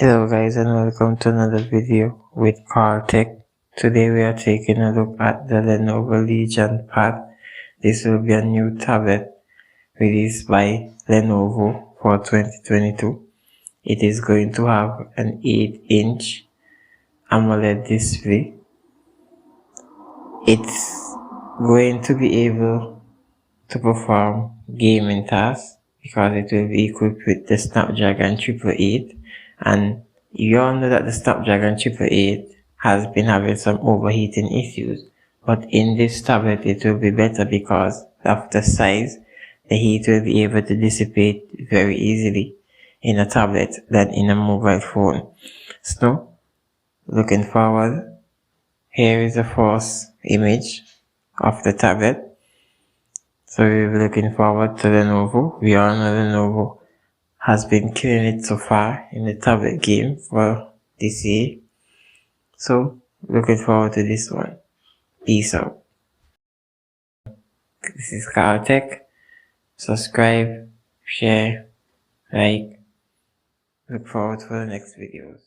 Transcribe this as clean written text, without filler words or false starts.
Hello guys, and welcome to another video with Carl Tech. Today we are taking a look at the Lenovo Legion Pad. This will be a new tablet released by Lenovo for 2022. It is going to have an 8-inch AMOLED display. It's going to be able to perform gaming tasks because it will be equipped with the Snapdragon 888, and you all know that the Snapdragon 888 has been having some overheating issues, but in this tablet it will be better because of the size. The heat will be able to dissipate very easily in a tablet than in a mobile phone. So, looking forward, here is the first image of the tablet. So we're looking forward to Lenovo. We all know Lenovo has been killing it so far in the tablet game for this year. So looking forward to this one. Peace out. This is Carl Tech. Subscribe, share, like. Look forward for the next videos.